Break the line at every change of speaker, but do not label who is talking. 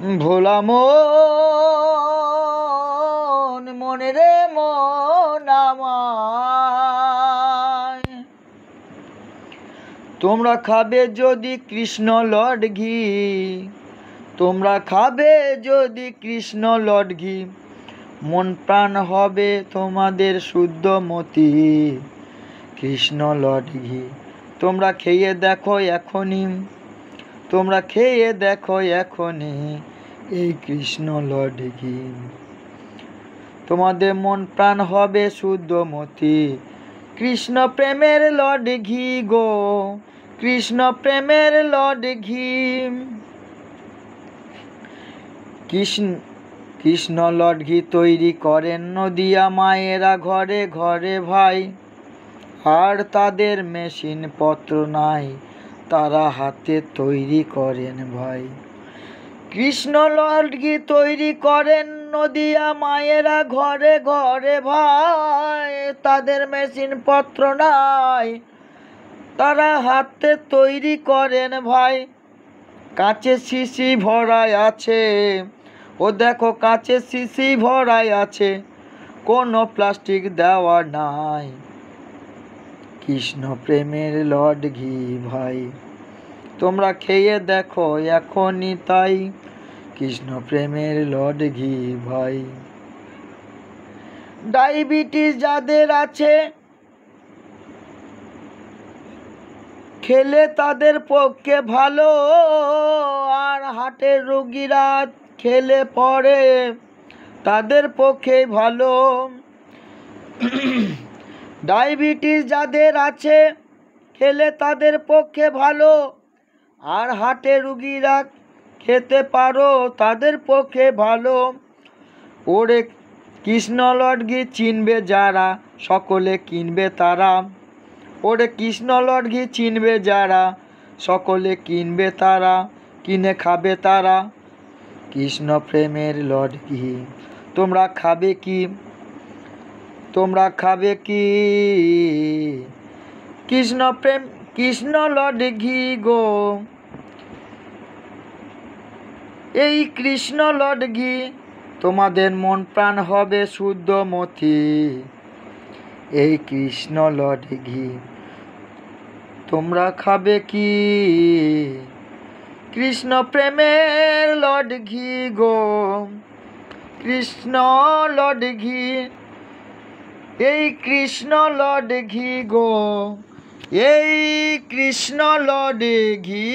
ভোলা মন মনে রে মন আমায়, তোমরা খাবে যদি কৃষ্ণ লড ঘি, তোমরা খাবে যদি কৃষ্ণ লড ঘি, মন প্রাণ হবে তোমাদের শুদ্ধ মতি। কৃষ্ণ লড ঘি তোমরা খেয়ে দেখো এখনই, তোমরা খেয়ে দেখো এখনই এই কৃষ্ণ লড ঘি, তোমাদের মন প্রাণ হবে শুদ্ধ মতি। কৃষ্ণ প্রেমের লড ঘি গো, কৃষ্ণ প্রেমের লড ঘি। কৃষ্ণ লড ঘি তৈরি করেন নদিয়া মায়েরা ঘরে ঘরে ভাই, আর তাদের মেশিন পত্র নাই, তারা হাতে তৈরি করেন ভাই। কৃষ্ণ লড ঘি তৈরি করেন নদিয়া মায়েরা ঘরে ঘরে ভাই, তাদের মেশিন পত্র নাই, তারা হাতে তৈরি করেন ভাই। কাঁচের শিশি ভরায় আছে, ও দেখো কাঁচের শিশি ভরায় আছে, কোনো প্লাস্টিক দেওয়া নাই। কৃষ্ণ প্রেমের লড ঘি ভাই, তোমরা খেয়ে দেখো এখনই তাই। কৃষ্ণ প্রেমের লড ঘি ভাই। ডায়াবেটিস যাদের আছে খেলে তাদের পক্ষে ভালো, আর হার্টের রোগীরা খেলে পরে তাদের পক্ষে ভালো। ডায়াবেটিস যাদের আছে খেলে তাদের পক্ষে ভালো, আর হার্টের রোগীরা খেতে পারো তাদের পক্ষে ভালো। ওরে কৃষ্ণ লড ঘি চিনবে যারা সকলে কিনবে তারা, ওরে কৃষ্ণ লড ঘি চিনবে যারা সকলে কিনবে তারা, কিনে খাবে তারা। কৃষ্ণ প্রেমের লড ঘি তোমরা খাবে কি, তোমরা খাবে কি? কৃষ্ণ প্রেম কৃষ্ণ লড ঘি গো, এই কৃষ্ণ লড ঘি তোমাদের মন প্রাণ হবে শুদ্ধ মতি। এই কৃষ্ণ লড ঘি তোমরা খাবে কি? কৃষ্ণ প্রেমের লড ঘি গো, কৃষ্ণ লড ঘি, এই কৃষ্ণ লড ঘি গো, এই কৃষ্ণ লড ঘি।